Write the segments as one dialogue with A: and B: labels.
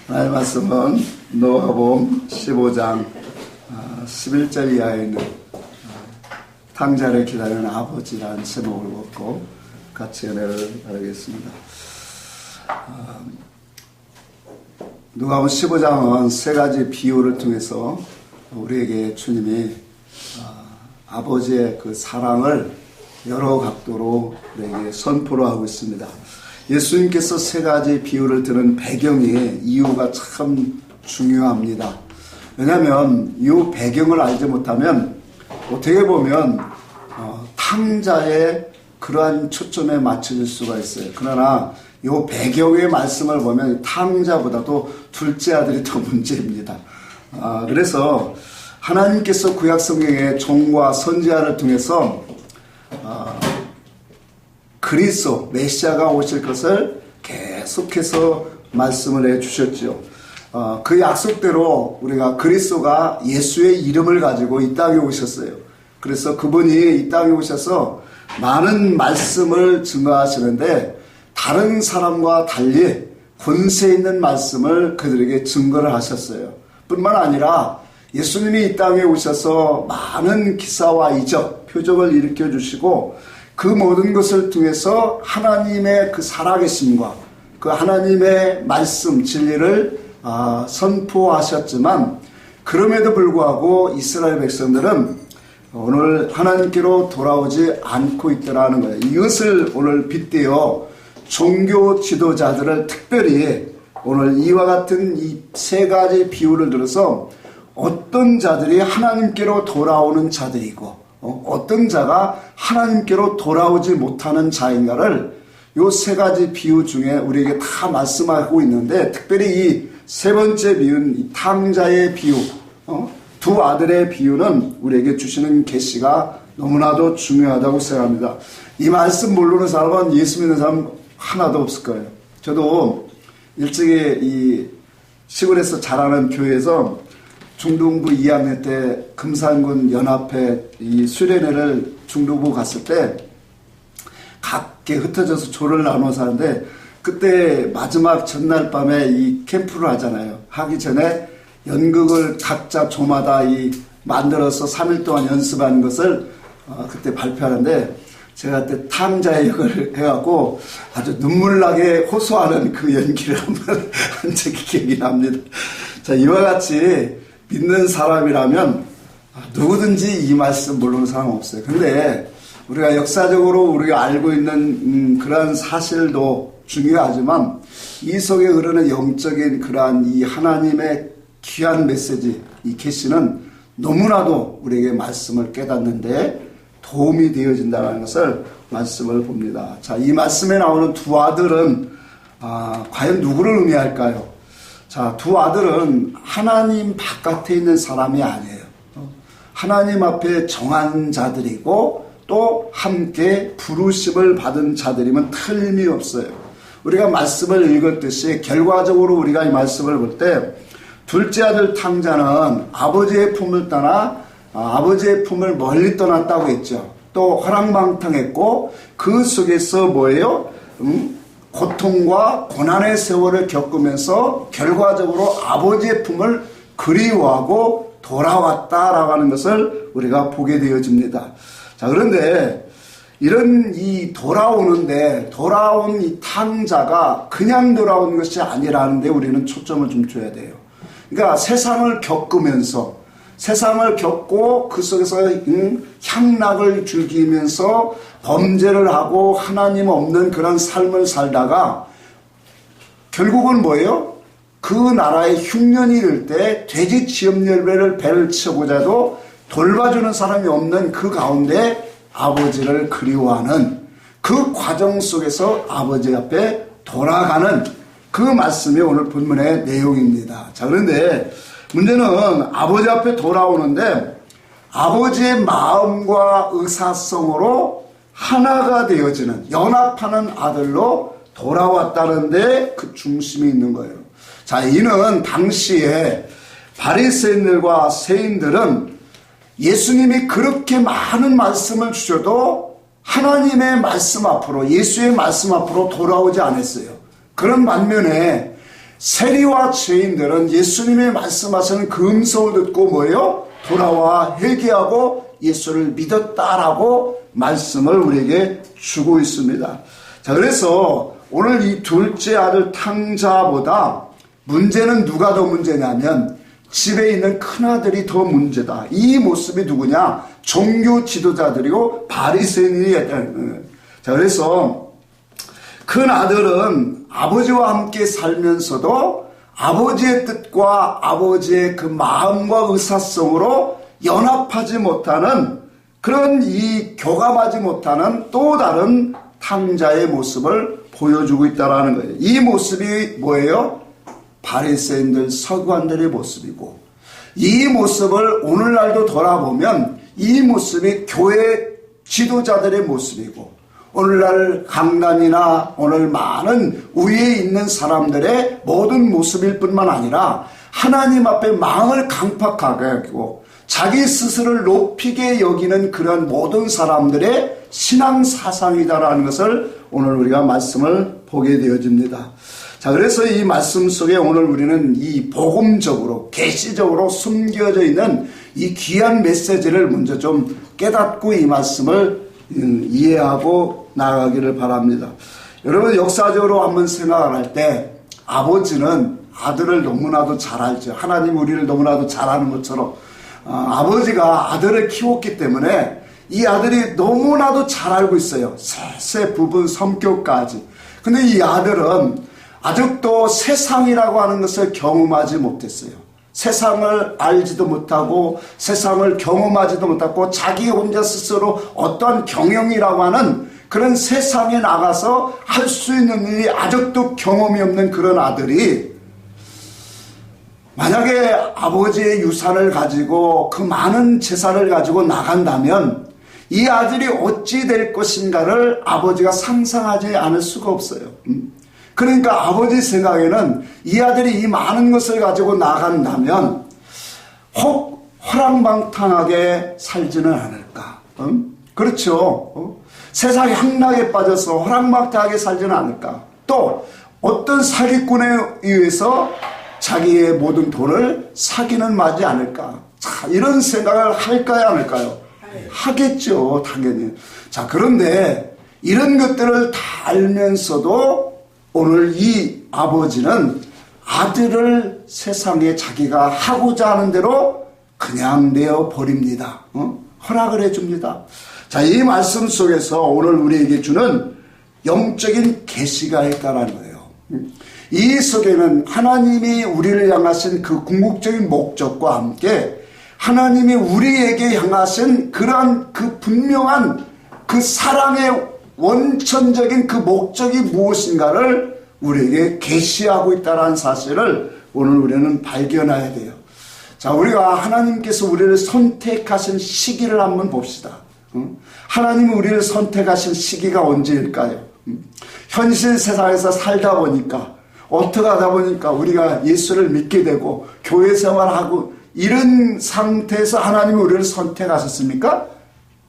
A: 하나님의 말씀은 노아복음 15장 11절 이하에 있는 탕자를 기다리는 아버지라는 제목을 먹고 같이 은혜를 나누겠습니다. 노아복음 15장은 세 가지 비유를 통해서 우리에게 주님이 아버지의 그 사랑을 여러 각도로 우리에게 선포를 하고 있습니다. 예수님께서 세 가지 비유를 드는 배경이 이유가 참 중요합니다. 왜냐하면 이 배경을 알지 못하면 어떻게 보면 탕자의 그러한 초점에 맞춰질 수가 있어요. 그러나 이 배경의 말씀을 보면 탕자보다도 둘째 아들이 더 문제입니다. 그래서 하나님께서 구약 성경의 종과 선지자를 통해서 그리스도 메시아가 오실 것을 계속해서 말씀을 해주셨죠. 그 약속대로 우리가 그리스도가 예수의 이름을 가지고 이 땅에 오셨어요. 그래서 그분이 이 땅에 오셔서 많은 말씀을 증거하시는데 다른 사람과 달리 권세 있는 말씀을 그들에게 증거를 하셨어요. 뿐만 아니라 예수님이 이 땅에 오셔서 많은 기사와 이적, 표적을 일으켜 주시고 그 모든 것을 통해서 하나님의 그 살아계심과 그 하나님의 말씀, 진리를 선포하셨지만 그럼에도 불구하고 이스라엘 백성들은 오늘 하나님께로 돌아오지 않고 있더라는 거예요. 이것을 오늘 빗대어 종교 지도자들을 특별히 오늘 이와 같은 이 세 가지 비유를 들어서 어떤 자들이 하나님께로 돌아오는 자들이고 어떤 자가 하나님께로 돌아오지 못하는 자인가를 요 세 가지 비유 중에 우리에게 다 말씀하고 있는데 특별히 이 세 번째 비유는 이 탕자의 비유, 두 아들의 비유는 우리에게 주시는 계시가 너무나도 중요하다고 생각합니다. 이 말씀 모르는 사람은 예수 믿는 사람 하나도 없을 거예요. 저도 일찍이 이 시골에서 자라는 교회에서 중등부 2학년 때 금산군 연합회 이 수련회를 중등부 갔을 때 각게 흩어져서 조를 나눠서 하는데 그때 마지막 전날 밤에 이 캠프를 하잖아요. 하기 전에 연극을 각자 조마다 이 만들어서 3일 동안 연습한 것을 그때 발표하는데 제가 그때 탕자의 역을 해갖고 아주 눈물나게 호소하는 그 연기를 한번 한 적이 기억이 납니다. 자, 이와 같이 믿는 사람이라면 누구든지 이 말씀 모르는 사람 없어요. 근데 우리가 역사적으로 우리가 알고 있는 그러한 사실도 중요하지만 이 속에 흐르는 영적인 그러한 이 하나님의 귀한 메시지, 이 계시는 너무나도 우리에게 말씀을 깨닫는데 도움이 되어진다는 것을 말씀을 봅니다. 자, 이 말씀에 나오는 두 아들은 과연 누구를 의미할까요? 자, 두 아들은 하나님 바깥에 있는 사람이 아니에요. 하나님 앞에 정한 자들이고 또 함께 부르심을 받은 자들이면 틀림없어요. 우리가 말씀을 읽었듯이 결과적으로 우리가 이 말씀을 볼 때 둘째 아들 탕자는 아버지의 품을 떠나 아버지의 품을 멀리 떠났다고 했죠. 또 허랑방탕했고 그 속에서 뭐예요? 고통과 고난의 세월을 겪으면서 결과적으로 아버지의 품을 그리워하고 돌아왔다라고 하는 것을 우리가 보게 되어집니다. 자, 그런데 이런 이 돌아온 이 탕자가 그냥 돌아온 것이 아니라는데 우리는 초점을 좀 줘야 돼요. 그러니까 세상을 겪으면서 세상을 겪고 그 속에서 향락을 즐기면서 범죄를 하고 하나님 없는 그런 삶을 살다가 결국은 뭐예요? 그 나라의 흉년이 이를 때 돼지 지엄열배를 배를 치고자도 돌봐주는 사람이 없는 그 가운데 아버지를 그리워하는 그 과정 속에서 아버지 앞에 돌아가는 그 말씀이 오늘 본문의 내용입니다. 자, 그런데 문제는 아버지 앞에 돌아오는데 아버지의 마음과 의사성으로 하나가 되어지는 연합하는 아들로 돌아왔다는데 그 중심이 있는 거예요. 자, 이는 당시에 바리새인들과 세인들은 예수님이 그렇게 많은 말씀을 주셔도 하나님의 말씀 앞으로 예수의 말씀 앞으로 돌아오지 않았어요. 그런 반면에 세리와 죄인들은 예수님이 말씀하시는 그 음성을 듣고 뭐예요? 돌아와 회개하고 예수를 믿었다라고 말씀을 우리에게 주고 있습니다. 자, 그래서 오늘 이 둘째 아들 탕자보다 문제는 누가 더 문제냐면 집에 있는 큰아들이 더 문제다. 이 모습이 누구냐? 종교 지도자들이고 바리새인이었다. 자, 그래서 큰아들은 아버지와 함께 살면서도 아버지의 뜻과 아버지의 그 마음과 의사성으로 연합하지 못하는 그런 이 교감하지 못하는 또 다른 탕자의 모습을 보여주고 있다는 거예요. 이 모습이 뭐예요? 바리새인들 서기관들의 모습이고, 이 모습을 오늘날도 돌아보면 이 모습이 교회 지도자들의 모습이고, 오늘날 강남이나 오늘 많은 위에 있는 사람들의 모든 모습일 뿐만 아니라 하나님 앞에 마음을 강팍하게 하고 자기 스스로를 높이게 여기는 그런 모든 사람들의 신앙 사상이다라는 것을 오늘 우리가 말씀을 보게 되어집니다. 자, 그래서 이 말씀 속에 오늘 우리는 이 복음적으로 계시적으로 숨겨져 있는 이 귀한 메시지를 먼저 좀 깨닫고 이 말씀을 이해하고 나아가기를 바랍니다. 여러분, 역사적으로 한번 생각을 할 때 아버지는 아들을 너무나도 잘 알죠. 하나님 우리를 너무나도 잘 아는 것처럼 아버지가 아들을 키웠기 때문에 이 아들이 너무나도 잘 알고 있어요. 세세 부분 성격까지. 근데 이 아들은 아직도 세상이라고 하는 것을 경험하지 못했어요. 세상을 알지도 못하고 세상을 경험하지도 못하고 자기 혼자 스스로 어떠한 경영이라고 하는 그런 세상에 나가서 할 수 있는 일이 아직도 경험이 없는 그런 아들이 만약에 아버지의 유산을 가지고 그 많은 재산을 가지고 나간다면 이 아들이 어찌 될 것인가를 아버지가 상상하지 않을 수가 없어요. 그러니까 아버지 생각에는 이 아들이 이 많은 것을 가지고 나간다면 혹 허랑방탕하게 살지는 않을까. 그렇죠. 세상의 향락에 빠져서 허랑방탕하게 살지는 않을까. 또 어떤 사기꾼에 의해서 자기의 모든 돈을 사기는 맞지 않을까. 자, 이런 생각을 할까요, 안 할까요? 하겠죠, 당연히. 자, 그런데 이런 것들을 다 알면서도 오늘 이 아버지는 아들을 세상에 자기가 하고자 하는 대로 그냥 내어버립니다. 허락을 해줍니다. 자, 이 말씀 속에서 오늘 우리에게 주는 영적인 계시가 있다는 거예요. 이 속에는 하나님이 우리를 향하신 그 궁극적인 목적과 함께 하나님이 우리에게 향하신 그러한 그 분명한 그 사랑의 원천적인 그 목적이 무엇인가를 우리에게 계시하고 있다는 사실을 오늘 우리는 발견해야 돼요. 자, 우리가 하나님께서 우리를 선택하신 시기를 한번 봅시다. 하나님이 우리를 선택하신 시기가 언제일까요? 현실 세상에서 살다 보니까 어떻게 하다 보니까 우리가 예수를 믿게 되고 교회 생활하고 이런 상태에서 하나님이 우리를 선택하셨습니까?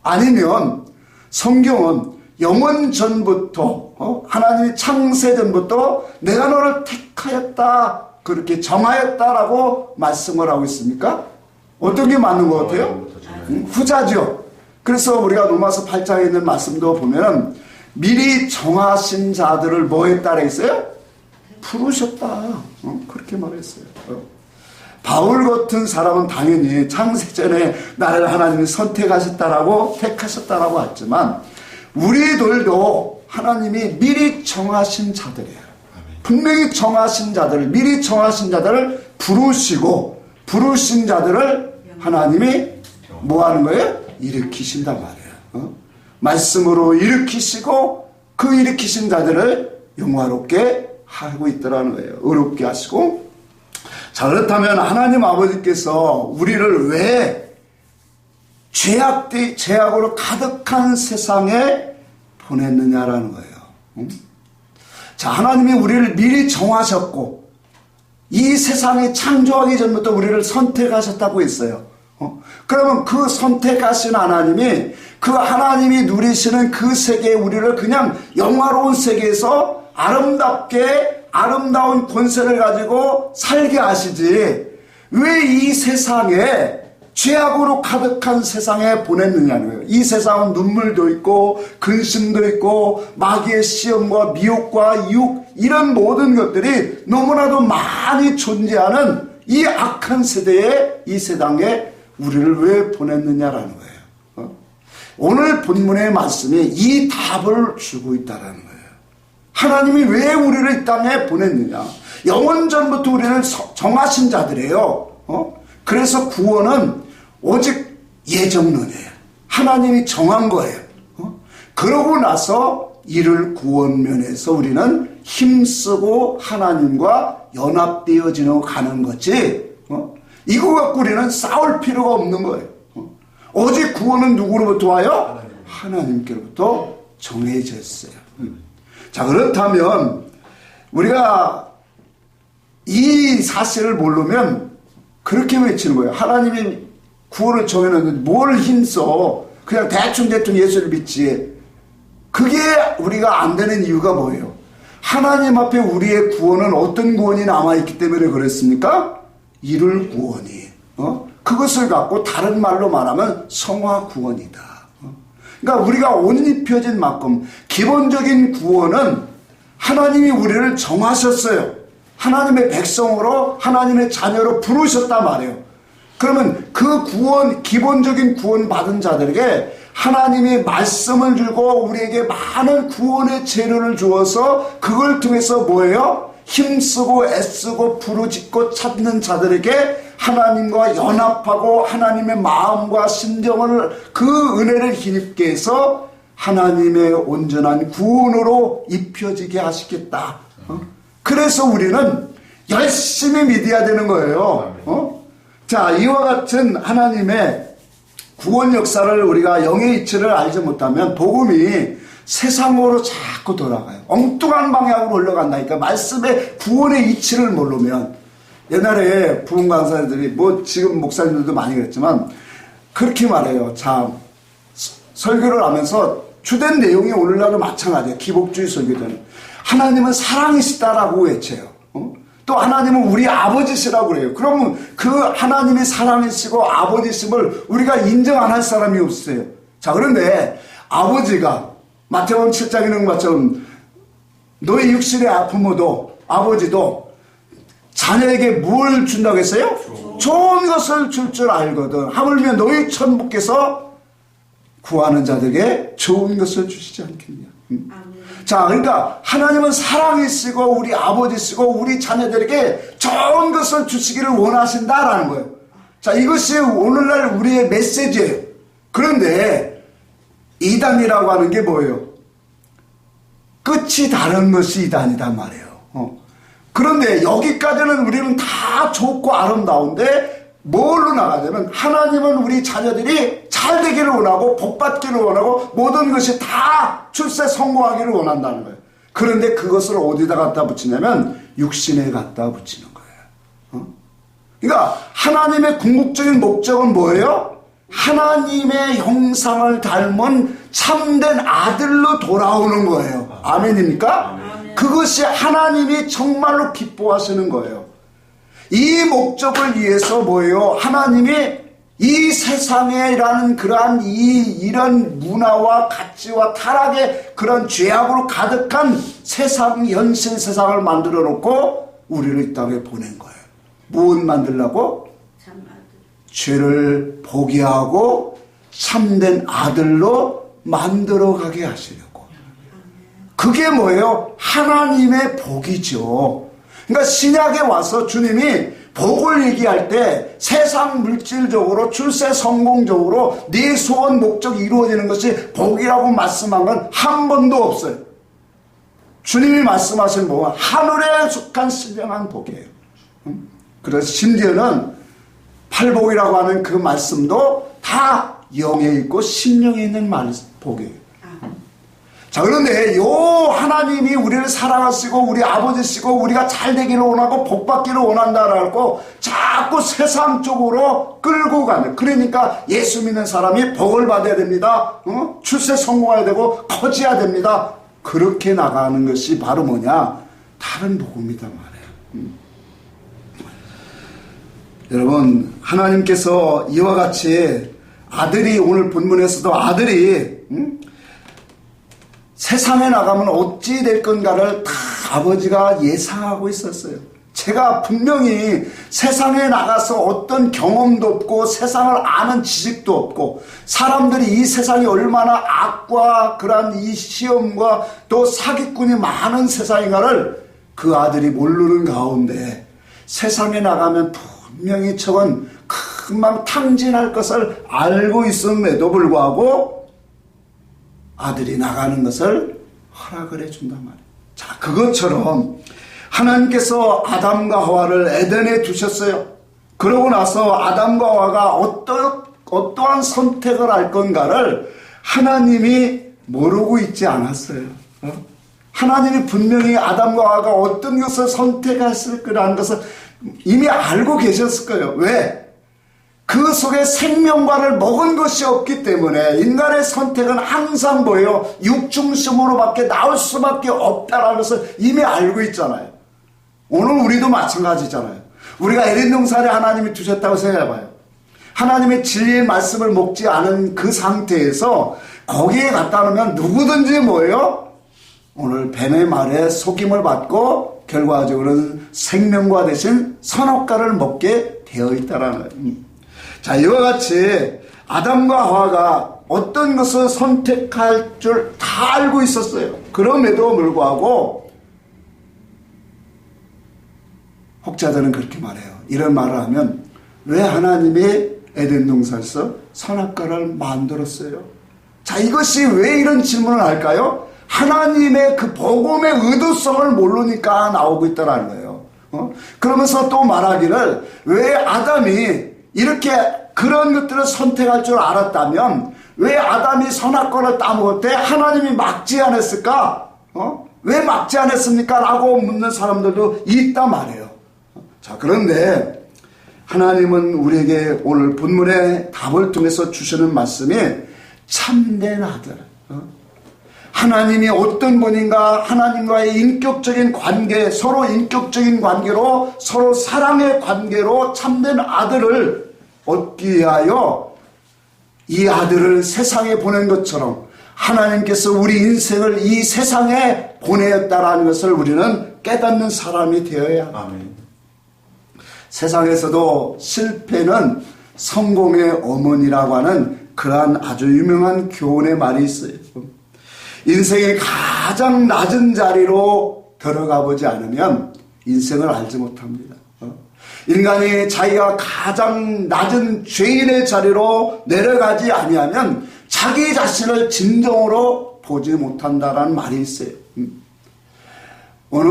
A: 아니면 성경은 영원 전부터 하나님이 창세 전부터 내가 너를 택하였다 그렇게 정하였다라고 말씀을 하고 있습니까? 어떤 게 맞는 것 같아요? 후자죠. 그래서 우리가 로마서 8장에 있는 말씀도 보면 미리 정하신 자들을 뭐 했다라 했어요? 부르셨다. 그렇게 말했어요. 바울 같은 사람은 당연히 창세전에 나를 하나님이 선택하셨다라고 택하셨다라고 했지만 우리들도 하나님이 미리 정하신 자들이에요. 분명히 정하신 자들을 미리 정하신 자들을 부르시고 부르신 자들을 하나님이 뭐 하는 거예요? 일으키신단 말이에요. 말씀으로 일으키시고 그 일으키신 자들을 영화롭게 하고 있더라는 거예요. 의롭게 하시고. 자, 그렇다면 하나님 아버지께서 우리를 왜 죄악으로 가득한 세상에 보냈느냐라는 거예요. 자, 하나님이 우리를 미리 정하셨고 이 세상에 창조하기 전부터 우리를 선택하셨다고 했어요. 그러면 그 선택하신 하나님이 그 하나님이 누리시는 그 세계에 우리를 그냥 영화로운 세계에서 아름답게 아름다운 권세를 가지고 살게 하시지 왜 이 세상에 죄악으로 가득한 세상에 보냈느냐는 거예요. 이 세상은 눈물도 있고 근심도 있고 마귀의 시험과 미혹과 유혹 이런 모든 것들이 너무나도 많이 존재하는 이 악한 세대에 이 세상에 우리를 왜 보냈느냐라는 거예요. 오늘 본문의 말씀이 이 답을 주고 있다는 거예요. 하나님이 왜 우리를 이 땅에 보냈느냐. 영원전부터 우리를 정하신 자들이에요. 그래서 구원은 오직 예정론이에요. 하나님이 정한 거예요. 그러고 나서 이를 구원면에서 우리는 힘쓰고 하나님과 연합되어지는 가는 거지. 이거 갖고 우리는 싸울 필요가 없는 거예요. 오직 구원은 누구로부터 와요? 하나님께로부터 정해졌어요. 자, 그렇다면 우리가 이 사실을 모르면 그렇게 외치는 거예요. 하나님이 구원을 정해놨는데 뭘 힘써? 그냥 대충 예수를 믿지. 그게 우리가 안 되는 이유가 뭐예요? 하나님 앞에 우리의 구원은 어떤 구원이 남아있기 때문에 그랬습니까? 이룰 구원이. 그것을 갖고 다른 말로 말하면 성화 구원이다. 그러니까 우리가 옷 입혀진 만큼 기본적인 구원은 하나님이 우리를 정하셨어요. 하나님의 백성으로 하나님의 자녀로 부르셨단 말이에요. 그러면 그 구원, 기본적인 구원 받은 자들에게 하나님이 말씀을 주고 우리에게 많은 구원의 재료를 주어서 그걸 통해서 뭐예요? 힘쓰고 애쓰고 부르짖고 찾는 자들에게 하나님과 연합하고 하나님의 마음과 심정을 그 은혜를 힘입게 해서 하나님의 온전한 구원으로 입혀지게 하시겠다. 그래서 우리는 열심히 믿어야 되는 거예요. 자, 이와 같은 하나님의 구원 역사를 우리가 영의 이치를 알지 못하면 복음이 세상으로 자꾸 돌아가요. 엉뚱한 방향으로 흘러간다니까. 말씀의 구원의 이치를 모르면. 옛날에 부흥 강사들이 뭐 지금 목사님들도 많이 그랬지만 그렇게 말해요. 자, 설교를 하면서 주된 내용이 오늘날도 마찬가지예요. 기복주의 설교들은 하나님은 사랑이시다라고 외쳐요. 또 하나님은 우리 아버지시라고 그래요. 그러면 그 하나님이 사랑이시고 아버지심을 우리가 인정 안 할 사람이 없어요. 자, 그런데 아버지가 마태복음 7장에 있는 것처럼 너의 육신의 아픔도 아버지도 자녀에게 뭘 준다고 했어요? 좋은 것을 줄 줄 알거든. 하물며 너희 천부께서 구하는 자들에게 좋은 것을 주시지 않겠냐. 자, 그러니까 하나님은 사랑이시고 우리 아버지시고 우리 자녀들에게 좋은 것을 주시기를 원하신다라는 거예요. 자, 이것이 오늘날 우리의 메시지예요. 그런데 이단이라고 하는 게 뭐예요? 끝이 다른 것이 이단이단 말이에요. 그런데 여기까지는 우리는 다 좋고 아름다운데 뭘로 나가냐면 하나님은 우리 자녀들이 잘 되기를 원하고 복 받기를 원하고 모든 것이 다 출세 성공하기를 원한다는 거예요. 그런데 그것을 어디다 갖다 붙이냐면 육신에 갖다 붙이는 거예요. 그러니까 하나님의 궁극적인 목적은 뭐예요? 하나님의 형상을 닮은 참된 아들로 돌아오는 거예요. 아멘입니까? 아멘. 그것이 하나님이 정말로 기뻐하시는 거예요. 이 목적을 위해서 뭐예요? 하나님이 이 세상에라는 그러한 이런 문화와 가치와 타락의 그런 죄악으로 가득한 세상, 현실 세상을 만들어 놓고 우리를 이 땅에 보낸 거예요. 무엇 만들라고? 죄를 포기하고 참된 아들로 만들어가게 하시려고. 그게 뭐예요? 하나님의 복이죠. 그러니까 신약에 와서 주님이 복을 얘기할 때 세상 물질적으로 출세 성공적으로 네 소원 목적이 이루어지는 것이 복이라고 말씀한 건 한 번도 없어요. 주님이 말씀하신 복은 하늘에 속한 신령한 복이에요. 그래서 심지어는 팔복이라고 하는 그 말씀도 다 영에 있고 심령에 있는 복이에요. 자, 그런데 요 하나님이 우리를 사랑하시고 우리 아버지시고 우리가 잘 되기를 원하고 복 받기를 원한다라고 자꾸 세상 쪽으로 끌고 가는. 그러니까 예수 믿는 사람이 복을 받아야 됩니다. 출세 성공해야 되고 커져야 됩니다. 그렇게 나가는 것이 바로 뭐냐? 다른 복음이단 말이에요. 여러분, 하나님께서 이와 같이 아들이, 오늘 본문에서도 아들이 세상에 나가면 어찌 될 건가를 다 아버지가 예상하고 있었어요. 제가 분명히 세상에 나가서 어떤 경험도 없고 세상을 아는 지식도 없고 사람들이 이 세상이 얼마나 악과 그러한 이 시험과 또 사기꾼이 많은 세상인가를 그 아들이 모르는 가운데 세상에 나가면 분명히 저건 금방 탕진할 것을 알고 있음에도 불구하고 아들이 나가는 것을 허락을 해준단 말이에요. 자, 그것처럼 하나님께서 아담과 하와를 에덴에 두셨어요. 그러고 나서 아담과 하와가 어떠한 선택을 할 건가를 하나님이 모르고 있지 않았어요. 하나님이 분명히 아담과 하와가 어떤 것을 선택했을 거라는 것을 이미 알고 계셨을 거예요. 왜? 그 속에 생명과를 먹은 것이 없기 때문에 인간의 선택은 항상 뭐예요? 육중심으로밖에 나올 수밖에 없다는 것을 이미 알고 있잖아요. 오늘 우리도 마찬가지잖아요. 우리가 에덴 동산에 하나님이 두셨다고 생각해봐요. 하나님의 진리의 말씀을 먹지 않은 그 상태에서 거기에 갔다 놓으면 누구든지 뭐예요? 오늘 뱀의 말에 속임을 받고 결과적으로는 생명과 대신 선악과를 먹게 되어 있다라는 거예요. 자, 이와 같이 아담과 하와가 어떤 것을 선택할 줄 다 알고 있었어요. 그럼에도 불구하고 혹자들은 그렇게 말해요. 이런 말을 하면 왜 하나님이 에덴 동산에서 선악과를 만들었어요? 자, 이것이 왜 이런 질문을 할까요? 하나님의 그 복음의 의도성을 모르니까 나오고 있다는 거예요. 그러면서 또 말하기를 왜 아담이 이렇게 그런 것들을 선택할 줄 알았다면 왜 아담이 선악과를 따먹을 때 하나님이 막지 않았을까? 왜 막지 않았습니까? 라고 묻는 사람들도 있단 말이에요. 자, 그런데 하나님은 우리에게 오늘 본문의 답을 통해서 주시는 말씀이 참된 아들, 하나님이 어떤 분인가, 하나님과의 인격적인 관계, 서로 인격적인 관계로 서로 사랑의 관계로 참된 아들을 얻기 위하여 이 아들을 세상에 보낸 것처럼 하나님께서 우리 인생을 이 세상에 보내었다라는 것을 우리는 깨닫는 사람이 되어야 합니다. 아멘. 세상에서도 실패는 성공의 어머니라고 하는 그러한 아주 유명한 교훈의 말이 있어요. 인생의 가장 낮은 자리로 들어가 보지 않으면 인생을 알지 못합니다. 인간이 자기가 가장 낮은 죄인의 자리로 내려가지 아니하면 자기 자신을 진정으로 보지 못한다라는 말이 있어요. 어느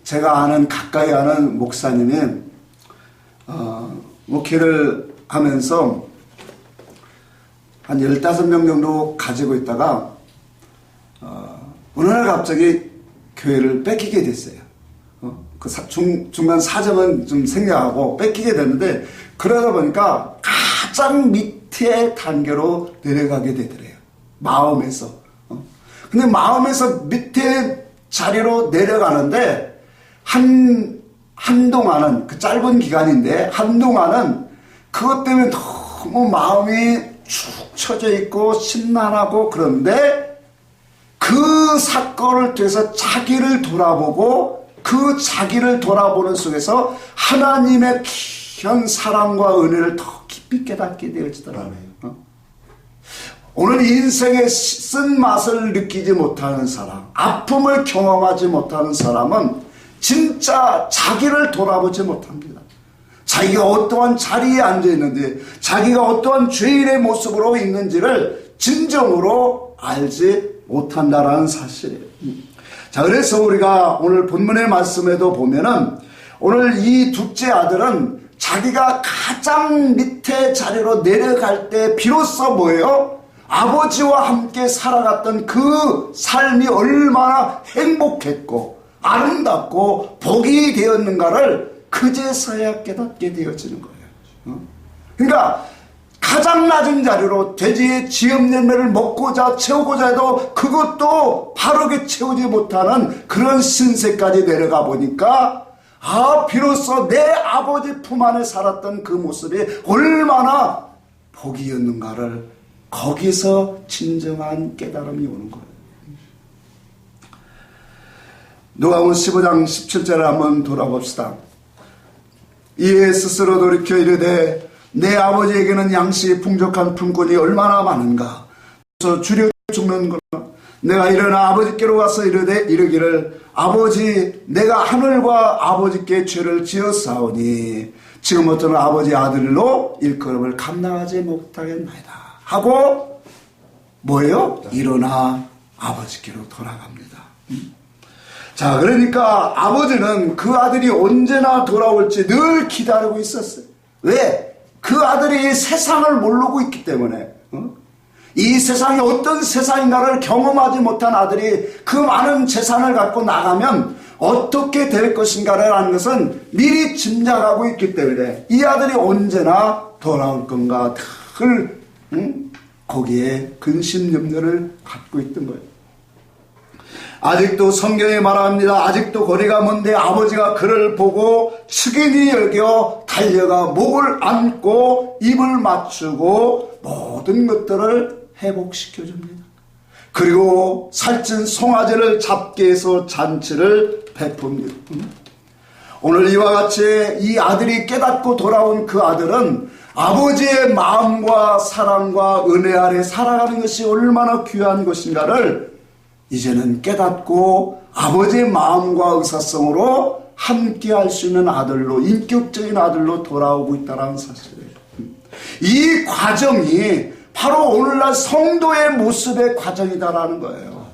A: 제가 아는 가까이 아는 목사님이 목회를 하면서 한 15명 정도 가지고 있다가 어느 날 갑자기 교회를 뺏기게 됐어요. 그 중간 사정은 좀 생략하고 뺏기게 됐는데 그러다 보니까 가장 밑에 단계로 내려가게 되더래요. 마음에서. 근데 마음에서 밑에 자리로 내려가는데 한동안은 그 짧은 기간인데 한동안은 그것 때문에 너무 마음이 축 처져 있고 심란하고 그런데 그 사건을 통해서 자기를 돌아보고 그 자기를 돌아보는 속에서 하나님의 귀한 사랑과 은혜를 더 깊이 깨닫게 되어지더라고요. 오늘 인생의 쓴맛을 느끼지 못하는 사람, 아픔을 경험하지 못하는 사람은 진짜 자기를 돌아보지 못합니다. 자기가 어떠한 자리에 앉아있는지, 자기가 어떠한 죄인의 모습으로 있는지를 진정으로 알지 못한다라는 사실이에요. 자, 그래서 우리가 오늘 본문의 말씀에도 보면은 오늘 이 둘째 아들은 자기가 가장 밑에 자리로 내려갈 때 비로소 뭐예요? 아버지와 함께 살아갔던 그 삶이 얼마나 행복했고 아름답고 복이 되었는가를 그제서야 깨닫게 되어지는 거예요. 그러니까 가장 낮은 자리로 돼지의 지업 열매를 먹고자 채우고자 해도 그것도 바르게 채우지 못하는 그런 신세까지 내려가 보니까 비로소 내 아버지 품 안에 살았던 그 모습이 얼마나 복이었는가를 거기서 진정한 깨달음이 오는 거예요. 누가복음 15장 17절을 한번 돌아봅시다. 이에 스스로 돌이켜 이르되 내 아버지에게는 양식이 풍족한 품꾼이 얼마나 많은가. 그래서 주려 죽는구나. 내가 일어나 아버지께로 가서 이르기를 아버지 내가 하늘과 아버지께 죄를 지었사오니 지금부터는 아버지 아들로 일컬음을 감당하지 못하겠나이다 하고 뭐예요? 일어나 아버지께로 돌아갑니다. 자, 그러니까 아버지는 그 아들이 언제나 돌아올지 늘 기다리고 있었어요. 왜? 그 아들이 세상을 모르고 있기 때문에 이 세상이 어떤 세상인가를 경험하지 못한 아들이 그 많은 재산을 갖고 나가면 어떻게 될 것인가를 아는 것은 미리 짐작하고 있기 때문에 이 아들이 언제나 돌아올 건가 늘 거기에 근심 염려를 갖고 있던 거예요. 아직도 성경에 말합니다. 아직도 거리가 먼데 아버지가 그를 보고 측은히 여겨 달려가 목을 안고 입을 맞추고 모든 것들을 회복시켜줍니다. 그리고 살찐 송아지를 잡게 해서 잔치를 베풉니다. 오늘 이와 같이 이 아들이 깨닫고 돌아온 그 아들은 아버지의 마음과 사랑과 은혜 아래 살아가는 것이 얼마나 귀한 것인가를 이제는 깨닫고 아버지의 마음과 의사성으로 함께 할 수 있는 아들로, 인격적인 아들로 돌아오고 있다는 사실이에요. 이 과정이 바로 오늘날 성도의 모습의 과정이다라는 거예요.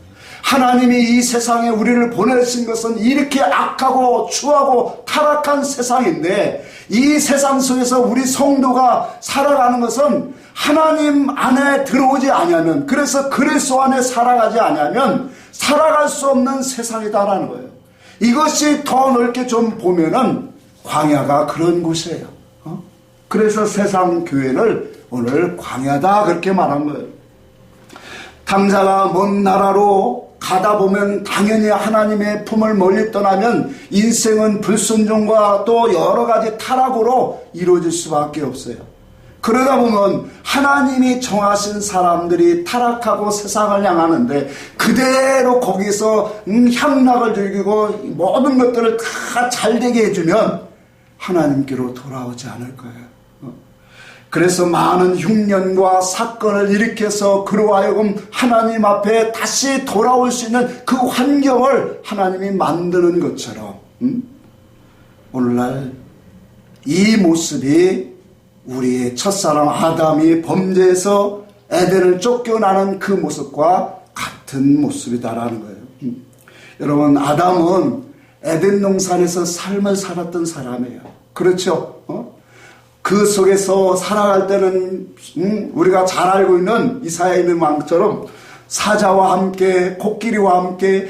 A: 하나님이 이 세상에 우리를 보내신 것은 이렇게 악하고 추하고 타락한 세상인데 이 세상 속에서 우리 성도가 살아가는 것은 하나님 안에 들어오지 아니하면, 그래서 그리스도 안에 살아가지 아니하면 살아갈 수 없는 세상이다라는 거예요. 이것이 더 넓게 좀 보면은 광야가 그런 곳이에요. 그래서 세상 교회를 오늘 광야다 그렇게 말한 거예요. 탕자가 먼 나라로 가다 보면 당연히 하나님의 품을 멀리 떠나면 인생은 불순종과 또 여러 가지 타락으로 이루어질 수밖에 없어요. 그러다 보면 하나님이 정하신 사람들이 타락하고 세상을 향하는데 그대로 거기서 향락을 즐기고 모든 것들을 다 잘되게 해주면 하나님께로 돌아오지 않을 거예요. 그래서 많은 흉년과 사건을 일으켜서 그로 하여금 하나님 앞에 다시 돌아올 수 있는 그 환경을 하나님이 만드는 것처럼 오늘날 이 모습이 우리의 첫사람 아담이 범죄해서 에덴을 쫓겨나는 그 모습과 같은 모습이다라는 거예요. 여러분, 아담은 에덴 동산에서 삶을 살았던 사람이에요. 그렇죠? 그 속에서 살아갈 때는 우리가 잘 알고 있는 이사야에 있는 말처럼 사자와 함께 코끼리와 함께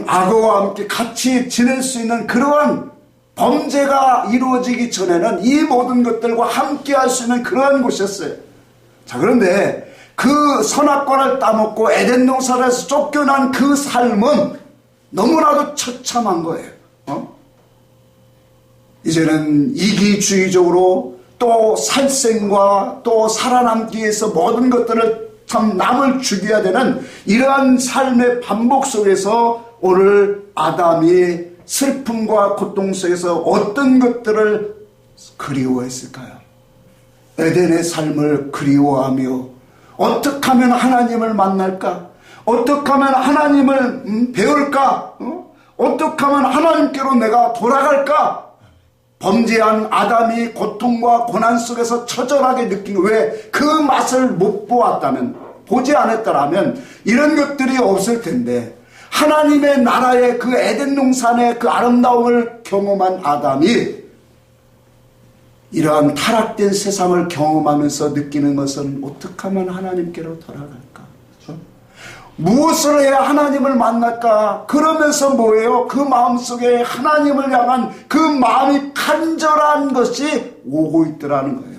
A: 악어와 함께 같이 지낼 수 있는 그러한 범죄가 이루어지기 전에는 이 모든 것들과 함께 할 수 있는 그러한 곳이었어요. 자, 그런데 그 선악과를 따먹고 에덴 동산에서 쫓겨난 그 삶은 너무나도 처참한 거예요. 이제는 이기주의적으로 또 살생과 또 살아남기 위해서 모든 것들을 참 남을 죽여야 되는 이러한 삶의 반복 속에서 오늘 아담이 슬픔과 고통 속에서 어떤 것들을 그리워했을까요? 에덴의 삶을 그리워하며 어떻게 하면 하나님을 만날까? 어떻게 하면 하나님을 배울까? 어떻게 하면 하나님께로 내가 돌아갈까? 범죄한 아담이 고통과 고난 속에서 처절하게 느낀 거, 왜 그 맛을 못 보았다면, 보지 않았더라면 이런 것들이 없을 텐데, 하나님의 나라의 그 에덴 동산의 그 아름다움을 경험한 아담이 이러한 타락된 세상을 경험하면서 느끼는 것은 어떻게 하면 하나님께로 돌아갈까? 그렇죠? 무엇을 해야 하나님을 만날까? 그러면서 뭐예요? 그 마음속에 하나님을 향한 그 마음이 간절한 것이 오고 있더라는 거예요.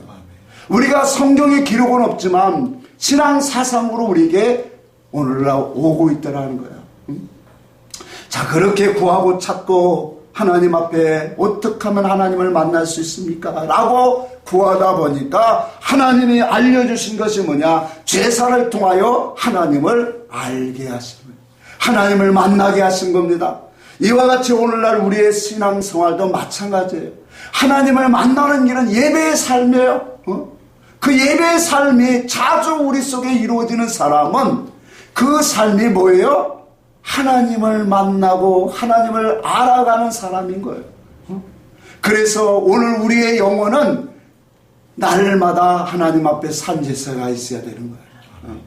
A: 우리가 성경에 기록은 없지만 신앙 사상으로 우리에게 오늘날 오고 있더라는 거야. 자, 그렇게 구하고 찾고 하나님 앞에 어떻게 하면 하나님을 만날 수 있습니까? 라고 구하다 보니까 하나님이 알려주신 것이 뭐냐? 제사를 통하여 하나님을 알게 하신 거예요. 하나님을 만나게 하신 겁니다. 이와 같이 오늘날 우리의 신앙생활도 마찬가지예요. 하나님을 만나는 길은 예배의 삶이에요. 그 예배의 삶이 자주 우리 속에 이루어지는 사람은 그 삶이 뭐예요? 하나님을 만나고 하나님을 알아가는 사람인 거예요. 그래서 오늘 우리의 영혼은 날마다 하나님 앞에 산제사가 있어야 되는 거예요.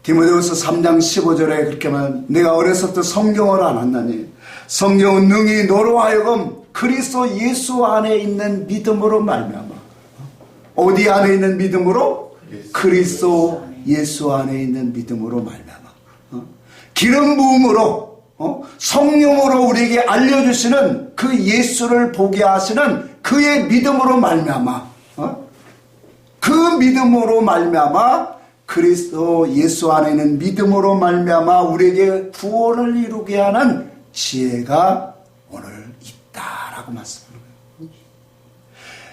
A: 디모데후서 3장 15절에 그렇게 말, 내가 어려서부터 성경을 안 왔나니 성경은 능히 너로 하여금 그리스도 예수 안에 있는 믿음으로 말미암아. 어디 안에 있는 믿음으로? 그리스도 예수 안에 있는 믿음으로 말미암아. 기름 부음으로 성령으로 우리에게 알려주시는 그 예수를 보게 하시는 그의 믿음으로 말미암아. 그 믿음으로 말미암아 그리스도 예수 안에 있는 믿음으로 말미암아 우리에게 구원을 이루게 하는 지혜가 오늘 있다라고 말씀합니다.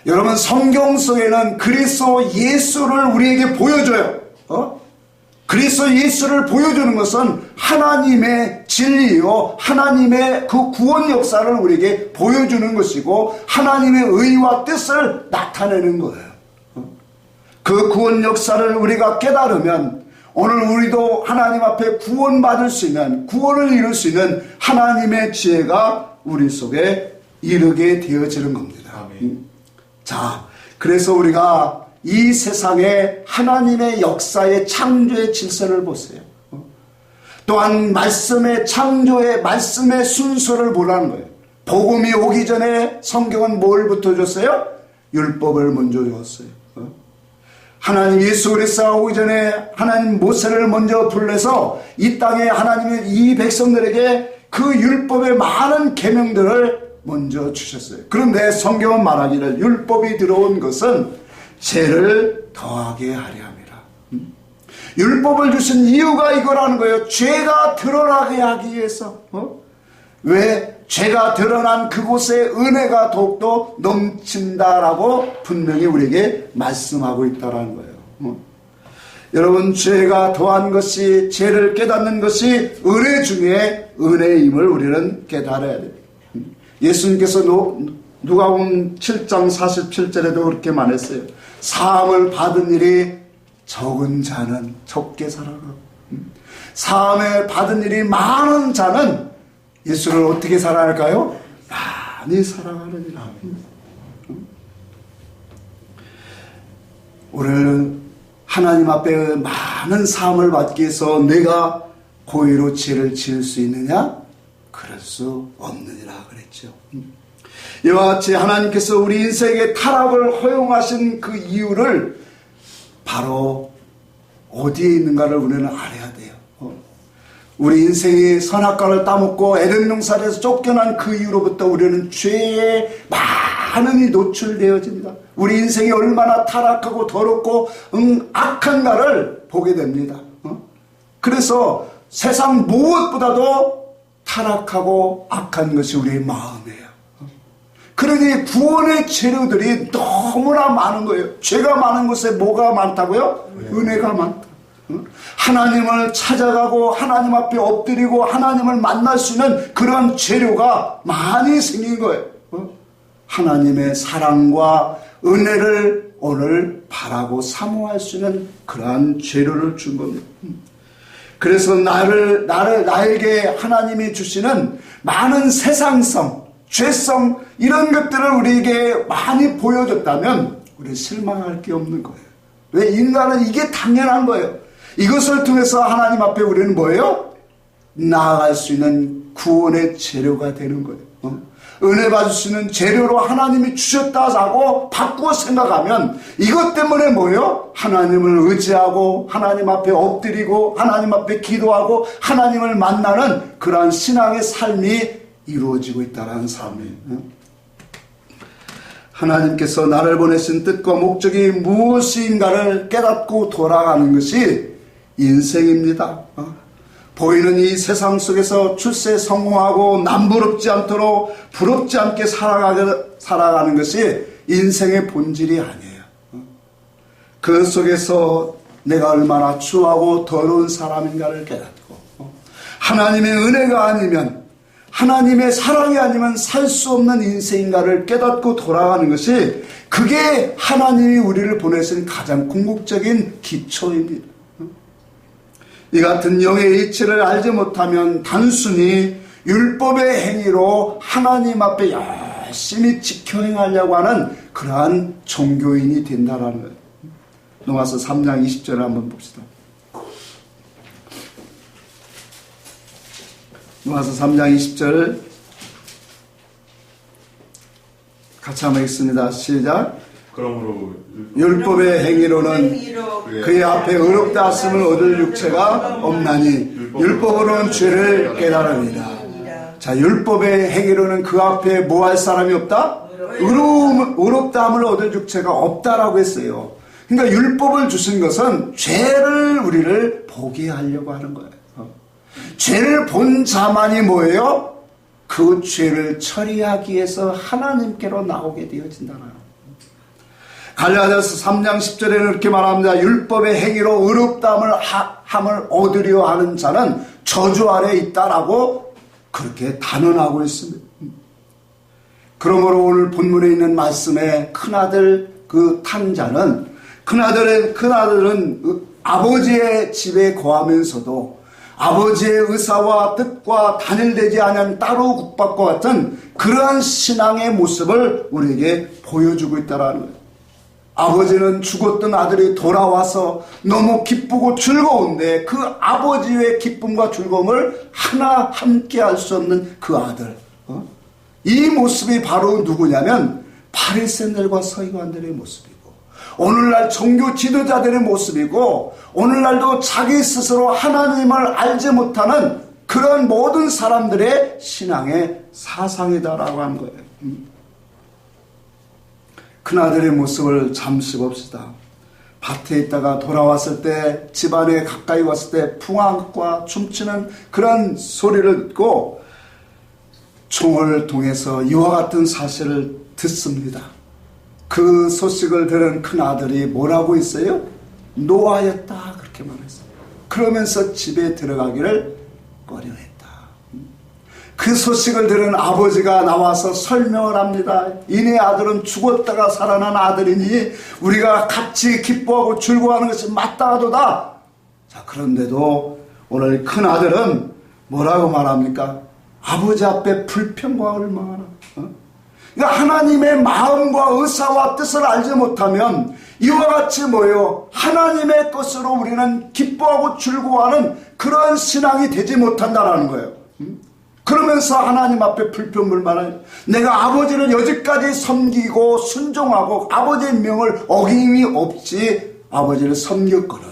A: 여러분, 성경 속에는 그리스도 예수를 우리에게 보여줘요. 그리스도 예수를 보여주는 것은 하나님의 진리요, 하나님의 그 구원 역사를 우리에게 보여주는 것이고 하나님의 의와 뜻을 나타내는 거예요. 그 구원 역사를 우리가 깨달으면 오늘 우리도 하나님 앞에 구원받을 수 있는, 구원을 이룰 수 있는 하나님의 지혜가 우리 속에 이르게 되어지는 겁니다. 자, 그래서 우리가 이 세상에 하나님의 역사의 창조의 질서를 보세요. 또한 말씀의 창조의 말씀의 순서를 보라는 거예요. 복음이 오기 전에 성경은 뭘 붙어줬어요? 율법을 먼저 줬어요. 하나님 예수 그리스도가 오기 전에 하나님 모세를 먼저 불러서 이 땅에 하나님의 이 백성들에게 그 율법의 많은 계명들을 먼저 주셨어요. 그런데 성경은 말하기를 율법이 들어온 것은 죄를 더하게 하려 함이라. 율법을 주신 이유가 이거라는 거예요. 죄가 드러나게 하기 위해서. 왜? 죄가 드러난 그곳에 은혜가 더욱더 넘친다라고 분명히 우리에게 말씀하고 있다는 거예요. 여러분, 죄가 더한 것이, 죄를 깨닫는 것이 은혜 중에 은혜임을 우리는 깨달아야 돼요. 예수님께서 누가복음 7장 47절에도 그렇게 말했어요. 사함을 받은 일이 적은 자는 적게 살아가고, 사함을 받은 일이 많은 자는 예수를 어떻게 살아갈까요? 많이 살아가느니라. 오늘 하나님 앞에 많은 사함을 받기 위해서 내가 고의로 죄를 지을 수 있느냐? 그럴 수 없느니라 그랬죠. 이와 같이 하나님께서 우리 인생의 타락을 허용하신 그 이유를 바로 어디에 있는가를 우리는 알아야 돼요. 우리 인생이 선악과를 따먹고 에덴 동산에서 쫓겨난 그 이후로부터 우리는 죄에 많이 노출되어집니다. 우리 인생이 얼마나 타락하고 더럽고 악한가를 보게 됩니다. 그래서 세상 무엇보다도 타락하고 악한 것이 우리의 마음이에요. 그러니 구원의 재료들이 너무나 많은 거예요. 죄가 많은 곳에 뭐가 많다고요? 은혜가 많다. 하나님을 찾아가고 하나님 앞에 엎드리고 하나님을 만날 수 있는 그런 재료가 많이 생긴 거예요. 하나님의 사랑과 은혜를 오늘 바라고 사모할 수 있는 그러한 재료를 준 겁니다. 그래서 나에게 하나님이 주시는 많은 세상성, 죄성 이런 것들을 우리에게 많이 보여줬다면 우리 실망할 게 없는 거예요. 왜? 인간은 이게 당연한 거예요. 이것을 통해서 하나님 앞에 우리는 뭐예요? 나아갈 수 있는 구원의 재료가 되는 거예요. 은혜 받을 수 있는 재료로 하나님이 주셨다고 바꾸어 생각하면 이것 때문에 뭐예요? 하나님을 의지하고 하나님 앞에 엎드리고 하나님 앞에 기도하고 하나님을 만나는 그러한 신앙의 삶이 이루어지고 있다는 삶이에요. 하나님께서 나를 보내신 뜻과 목적이 무엇인가를 깨닫고 돌아가는 것이 인생입니다. 보이는 이 세상 속에서 출세 성공하고 남부럽지 않도록 부럽지 않게 살아가는 것이 인생의 본질이 아니에요. 그 속에서 내가 얼마나 추하고 더러운 사람인가를 깨닫고 하나님의 은혜가 아니면, 하나님의 사랑이 아니면 살 수 없는 인생인가를 깨닫고 돌아가는 것이, 그게 하나님이 우리를 보내신 가장 궁극적인 기초입니다. 이 같은 영의 이치를 알지 못하면 단순히 율법의 행위로 하나님 앞에 열심히 지켜 행하려고 하는 그러한 종교인이 된다라는 거예요. 로마서 3장 20절을 한번 봅시다. 로마서 3장 20절 같이 한번 읽습니다. 시작.
B: 그러므로
A: 율법의 행위로는 그의 앞에 의롭다 하심을 얻을 육체가 없나니 율법으로는 죄를 깨달으리라. 자, 율법의 행위로는 그 앞에 뭐 할 사람이 없다? 의롭다 함을 얻을 육체가 없다라고 했어요. 그러니까 율법을 주신 것은 죄를 우리를 보게 하려고 하는 거예요. 죄를 본 자만이 뭐예요? 그 죄를 처리하기 위해서 하나님께로 나오게 되어진다는 거예요. 갈라디아서 3장 10절에는 이렇게 말합니다. 율법의 행위로 의롭다함을 얻으려 하는 자는 저주 아래에 있다라고 그렇게 단언하고 있습니다. 그러므로 오늘 본문에 있는 말씀에 큰아들 그 탕자는, 큰아들은 아버지의 집에 거하면서도 아버지의 의사와 뜻과 단일되지 않은 따로 국밥과 같은 그러한 신앙의 모습을 우리에게 보여주고 있다는 거예요. 아버지는 죽었던 아들이 돌아와서 너무 기쁘고 즐거운데 그 아버지의 기쁨과 즐거움을 하나 함께 할 수 없는 그 아들. 이 모습이 바로 누구냐면 바리새인들과 서기관들의 모습이고, 오늘날 종교 지도자들의 모습이고, 오늘날도 자기 스스로 하나님을 알지 못하는 그런 모든 사람들의 신앙의 사상이다라고 하는 거예요. 큰아들의 모습을 잠시 봅시다. 밭에 있다가 돌아왔을 때, 집안에 가까이 왔을 때 풍악과 춤추는 그런 소리를 듣고 총을 통해서 이와 같은 사실을 듣습니다. 그 소식을 들은 큰아들이 뭐라고 했어요? 노하였다, 그렇게 말했어요. 그러면서 집에 들어가기를 꺼려했다. 그 소식을 들은 아버지가 나와서 설명을 합니다. 이네 아들은 죽었다가 살아난 아들이니 우리가 같이 기뻐하고 즐거워하는 것이 마땅하도다. 자, 그런데도 오늘 큰아들은 뭐라고 말합니까? 아버지 앞에 불평과 얼마나. 그러니까 하나님의 마음과 의사와 뜻을 알지 못하면 이와 같이 뭐예요? 하나님의 것으로 우리는 기뻐하고 즐거워하는 그런 신앙이 되지 못한다는 거예요. 그러면서 하나님 앞에 불평불만을, 내가 아버지를 여지까지 섬기고 순종하고 아버지의 명을 어김이 없이 아버지를 섬겼거늘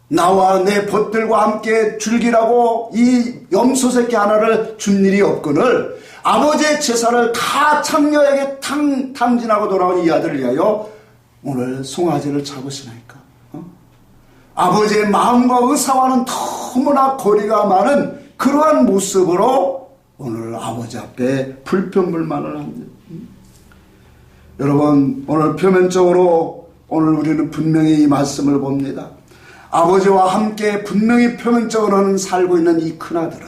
A: 나와 내 벗들과 함께 즐기라고 이 염소새끼 하나를 준 일이 없거늘 아버지의 제사를 다 창녀에게 탕진하고 돌아온 이 아들을 위하여 오늘 송아지를 잡으시나이까. 아버지의 마음과 의사와는 너무나 거리가 많은 그러한 모습으로 오늘 아버지 앞에 불평불만을 합니다. 여러분, 오늘 표면적으로 오늘 우리는 분명히 이 말씀을 봅니다. 아버지와 함께 분명히 표면적으로는 살고 있는 이 큰아들은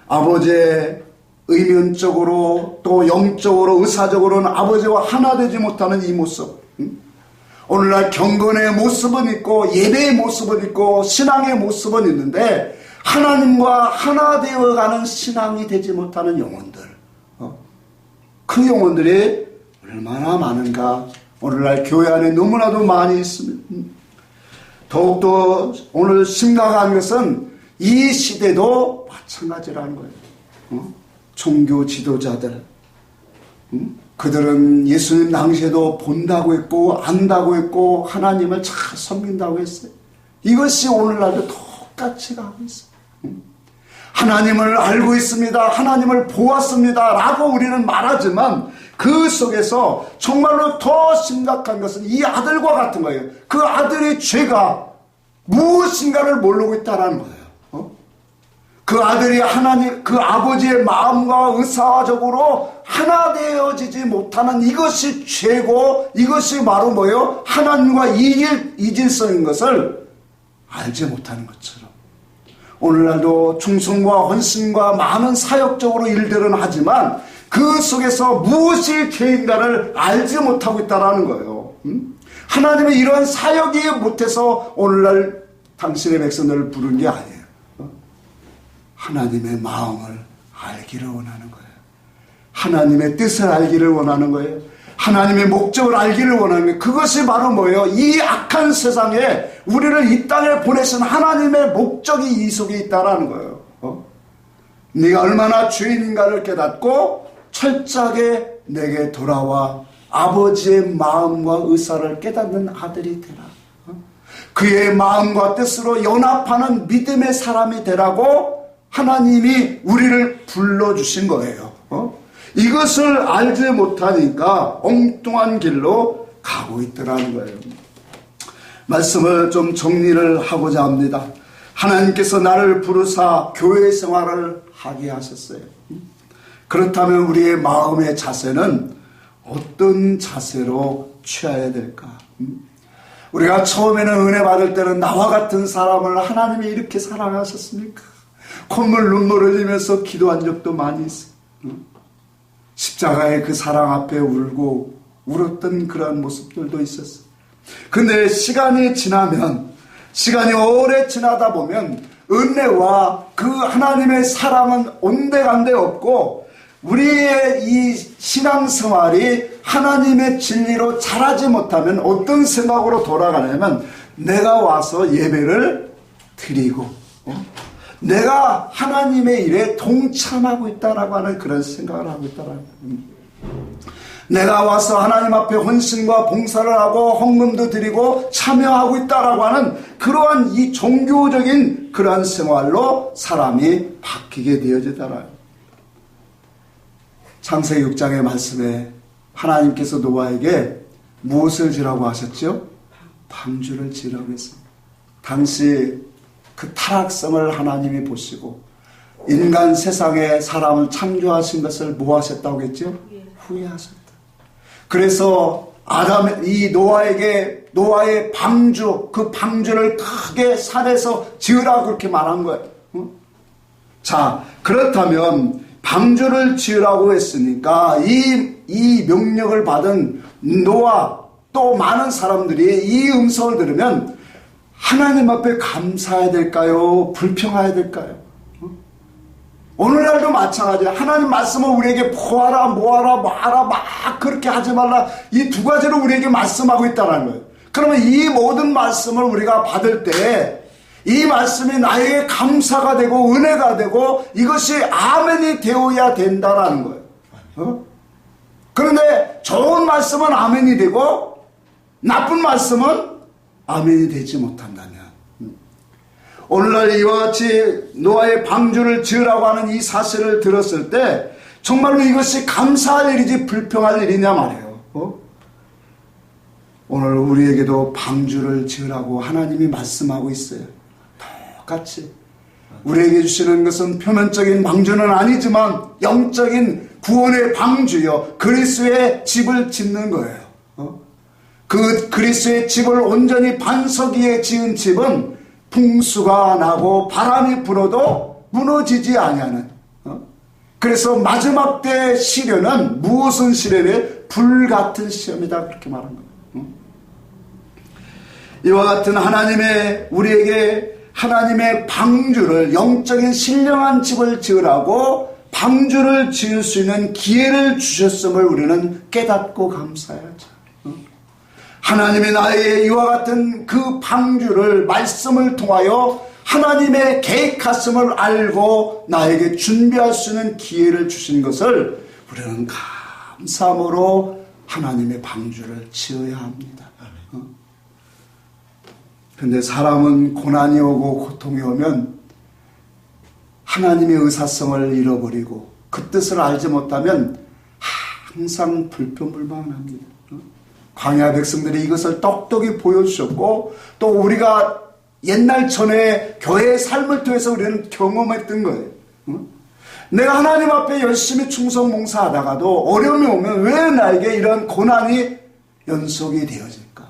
A: 아버지의 의면적으로 또 영적으로 의사적으로는 아버지와 하나 되지 못하는 이 모습, 오늘날 경건의 모습은 있고 예배의 모습은 있고 신앙의 모습은 있는데 하나님과 하나 되어가는 신앙이 되지 못하는 영혼들, 그 영혼들이 얼마나 많은가. 오늘날 교회 안에 너무나도 많이 있습니다. 더욱더 오늘 심각한 것은 이 시대도 마찬가지라는 거예요. 종교 지도자들, 그들은 예수님 당시에도 본다고 했고 안다고 했고 하나님을 잘 섬긴다고 했어요. 이것이 오늘날도 똑같이 가고 있어요. 하나님을 알고 있습니다, 하나님을 보았습니다 라고 우리는 말하지만 그 속에서 정말로 더 심각한 것은 이 아들과 같은 거예요. 그 아들의 죄가 무엇인가를 모르고 있다는 거예요. 그 아들이 하나님, 그 아버지의 마음과 의사적으로 하나 되어지지 못하는 이것이 죄고, 이것이 바로 뭐예요? 하나님과 이질성인 것을 알지 못하는 것처럼. 오늘날도 충성과 헌신과 많은 사역적으로 일들은 하지만 그 속에서 무엇이 죄인가를 알지 못하고 있다는 거예요. 하나님의 이러한 사역이 못해서 오늘날 당신의 백성들을 부른 게 아니에요. 하나님의 마음을 알기를 원하는 거예요. 하나님의 뜻을 알기를 원하는 거예요. 하나님의 목적을 알기를 원하는 거예요. 그것이 바로 뭐예요? 이 악한 세상에 우리를 이 땅에 보내신 하나님의 목적이 이 속에 있다는 거예요. 네가 얼마나 죄인인가를 깨닫고 철저하게 내게 돌아와 아버지의 마음과 의사를 깨닫는 아들이 되라. 그의 마음과 뜻으로 연합하는 믿음의 사람이 되라고 하나님이 우리를 불러주신 거예요. 이것을 알지 못하니까 엉뚱한 길로 가고 있더라는 거예요. 말씀을 좀 정리를 하고자 합니다. 하나님께서 나를 부르사 교회 생활을 하게 하셨어요. 그렇다면 우리의 마음의 자세는 어떤 자세로 취해야 될까? 우리가 처음에는 은혜 받을 때는 나와 같은 사람을 하나님이 이렇게 사랑하셨습니까? 콧물 눈물 흘리면서 기도한 적도 많이 있어요. 십자가의 그 사랑 앞에 울고 울었던 그런 모습들도 있었어요. 근데 시간이 지나면, 시간이 오래 지나다 보면 은혜와 그 하나님의 사랑은 온데간데 없고 우리의 이 신앙생활이 하나님의 진리로 자라지 못하면 어떤 생각으로 돌아가냐면 내가 와서 예배를 드리고 내가 하나님의 일에 동참하고 있다라고 하는 그런 생각을 하고 있다라는 겁니다. 내가 와서 하나님 앞에 헌신과 봉사를 하고 헌금도 드리고 참여하고 있다라고 하는 그러한 이 종교적인 그러한 생활로 사람이 바뀌게 되어지더라고요. 창세기 6장의 말씀에 하나님께서 노아에게 무엇을 지라고 하셨죠? 방주를 지라고 했습니다. 당시 그 타락성을 하나님이 보시고 인간 세상에 사람을 창조하신 것을 뭐 하셨다고 했죠? 후회하셨다. 그래서 이 노아의 방주, 그 방주를 크게 산에서 지으라고 그렇게 말한 거예요. 자, 그렇다면 방주를 지으라고 했으니까 이 명령을 받은 노아 또 많은 사람들이 이 음성을 들으면 하나님 앞에 감사해야 될까요? 불평해야 될까요? 오늘날도 마찬가지야. 하나님 말씀을 우리에게 뭐하라 막 그렇게 하지 말라. 이 두 가지로 우리에게 말씀하고 있다는 거예요. 그러면 이 모든 말씀을 우리가 받을 때 이 말씀이 나에게 감사가 되고 은혜가 되고 이것이 아멘이 되어야 된다는 거예요. 그런데 좋은 말씀은 아멘이 되고 나쁜 말씀은 아멘이 되지 못한다면 오늘날 이와 같이 노아의 방주를 지으라고 하는 이 사실을 들었을 때 정말로 이것이 감사할 일이지 불평할 일이냐 말이에요. 오늘 우리에게도 방주를 지으라고 하나님이 말씀하고 있어요. 똑같이 우리에게 주시는 것은 표면적인 방주는 아니지만 영적인 구원의 방주요 그리스도의 집을 짓는 거예요. 그 그리스도의 집을 온전히 반석 위에 지은 집은 풍수가 나고 바람이 불어도 무너지지 아니하는. 그래서 마지막 때 시련은 무엇은 시련이에요? 불같은 시험이다 그렇게 말한 거예요. 이와 같은 우리에게 하나님의 방주를 영적인 신령한 집을 지으라고 방주를 지을 수 있는 기회를 주셨음을 우리는 깨닫고 감사해야죠. 하나님의 나의 이와 같은 그 방주를 말씀을 통하여 하나님의 계획하심을 알고 나에게 준비할 수 있는 기회를 주신 것을 우리는 감사함으로 하나님의 방주를 지어야 합니다. 그런데 사람은 고난이 오고 고통이 오면 하나님의 의사성을 잃어버리고 그 뜻을 알지 못하면 항상 불평불만합니다. 광야 백성들이 이것을 똑똑히 보여주셨고 또 우리가 옛날 전에 교회의 삶을 통해서 우리는 경험했던 거예요. 내가 하나님 앞에 열심히 충성 봉사하다가도 어려움이 오면 왜 나에게 이런 고난이 연속이 되어질까?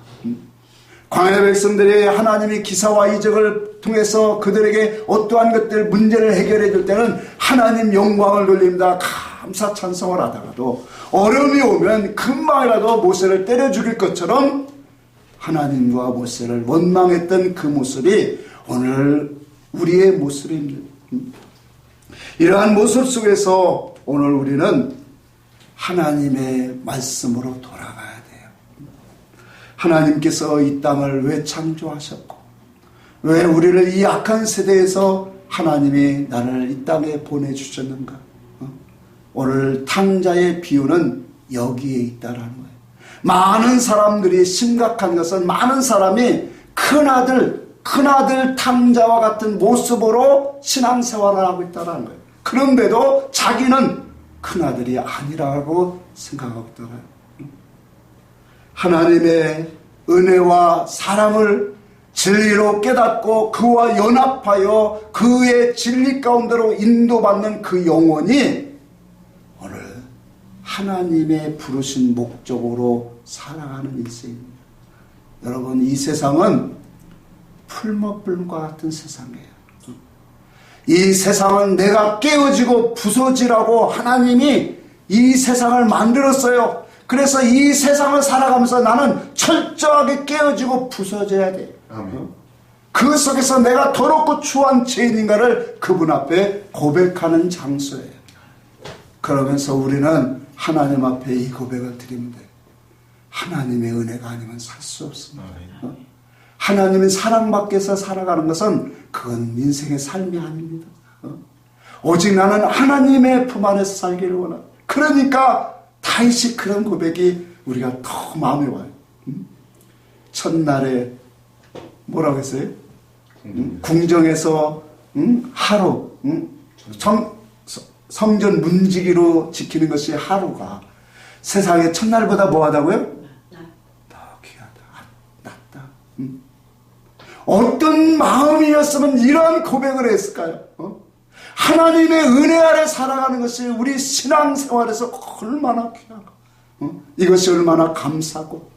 A: 광야 백성들이 하나님이 기사와 이적을 통해서 그들에게 어떠한 것들 문제를 해결해 줄 때는 하나님 영광을 돌립니다. 감사 찬송을 하다가도 어려움이 오면 금방이라도 모세를 때려 죽일 것처럼 하나님과 모세를 원망했던 그 모습이 오늘 우리의 모습입니다. 이러한 모습 속에서 오늘 우리는 하나님의 말씀으로 돌아가야 돼요. 하나님께서 이 땅을 왜 창조하셨고 왜 우리를 이 악한 세대에서 하나님이 나를 이 땅에 보내주셨는가? 오늘 탕자의 비유는 여기에 있다라는 거예요. 많은 사람들이 심각한 것은 많은 사람이 큰아들 탕자와 같은 모습으로 신앙생활을 하고 있다는 거예요. 그런데도 자기는 큰아들이 아니라고 생각하고 있다는 거예요. 하나님의 은혜와 사랑을 진리로 깨닫고 그와 연합하여 그의 진리 가운데로 인도받는 그 영혼이 오늘 하나님의 부르신 목적으로 살아가는 인생입니다. 여러분, 이 세상은 풀먹불과 같은 세상이에요. 이 세상은 내가 깨어지고 부서지라고 하나님이 이 세상을 만들었어요. 그래서 이 세상을 살아가면서 나는 철저하게 깨어지고 부서져야 돼요. 아멘. 그 속에서 내가 더럽고 추한 죄인인가를 그분 앞에 고백하는 장소예요. 그러면서 우리는 하나님 앞에 이 고백을 드리면 돼요. 하나님의 은혜가 아니면 살 수 없습니다. 하나님의 사랑 밖에서 살아가는 것은 그건 인생의 삶이 아닙니다. 오직 나는 하나님의 품 안에서 살기를 원한다. 그러니까 다시 그런 고백이 우리가 더 마음에 와요. 첫날에 뭐라고 했어요? 궁정에서 하루 성전 문지기로 지키는 것이 하루가 세상의 첫날보다 뭐하다고요? 더 귀하다. 낫다. 어떤 마음이었으면 이런 고백을 했을까요? 하나님의 은혜 아래 살아가는 것이 우리 신앙생활에서 얼마나 귀하고 이것이 얼마나 감사하고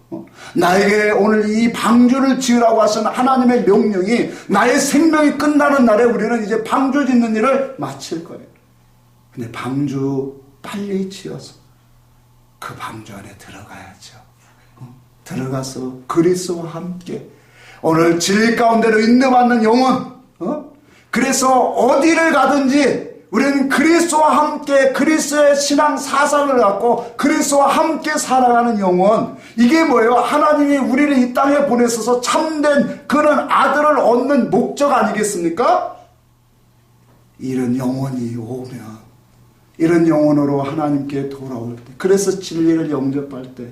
A: 나에게 오늘 이 방주를 지으라고 하신 하나님의 명령이 나의 생명이 끝나는 날에 우리는 이제 방주 짓는 일을 마칠 거예요. 근데 방주 빨리 지어서 그 방주 안에 들어가야죠. 들어가서 그리스도와 함께 오늘 진리 가운데로 인도받는 영혼, 그래서 어디를 가든지 우리는 그리스도와 함께 그리스도의 신앙 사상을 갖고 그리스도와 함께 살아가는 영혼, 이게 뭐예요? 하나님이 우리를 이 땅에 보내셔서 참된 그런 아들을 얻는 목적 아니겠습니까? 이런 영혼이 오면 이런 영혼으로 하나님께 돌아올 때, 그래서 진리를 영접할 때,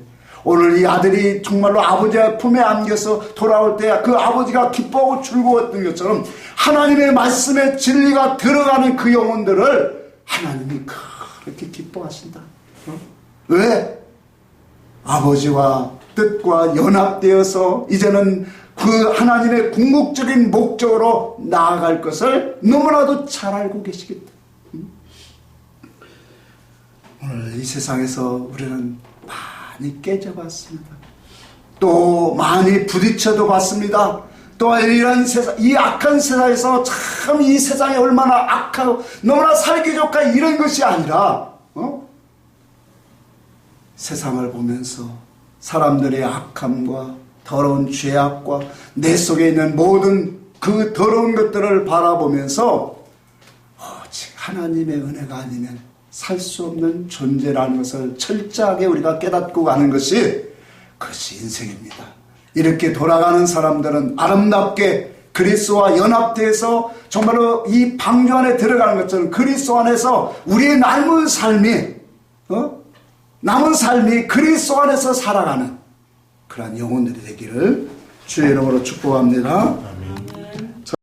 A: 오늘 이 아들이 정말로 아버지의 품에 안겨서 돌아올 때 그 아버지가 기뻐하고 즐거웠던 것처럼 하나님의 말씀에 진리가 들어가는 그 영혼들을 하나님이 그렇게 기뻐하신다. 왜? 아버지와 뜻과 연합되어서 이제는 그 하나님의 궁극적인 목적으로 나아갈 것을 너무나도 잘 알고 계시기 때문에 오늘 이 세상에서 우리는 많이 깨져봤습니다. 또 많이 부딪혀도 봤습니다. 또 이런 세상, 이 악한 세상에서 참 이 세상이 얼마나 악하고 너무나 살기 좋까 이런 것이 아니라 세상을 보면서 사람들의 악함과 더러운 죄악과 내 속에 있는 모든 그 더러운 것들을 바라보면서 오직 하나님의 은혜가 아니면 살 수 없는 존재라는 것을 철저하게 우리가 깨닫고 가는 것이 그것이 인생입니다. 이렇게 돌아가는 사람들은 아름답게 그리스도와 연합돼서 정말로 이 방주 안에 들어가는 것처럼 그리스도 안에서 우리의 남은 삶이 그리스도 안에서 살아가는 그러한 영혼들이 되기를 주의 이름으로 축복합니다. 아멘.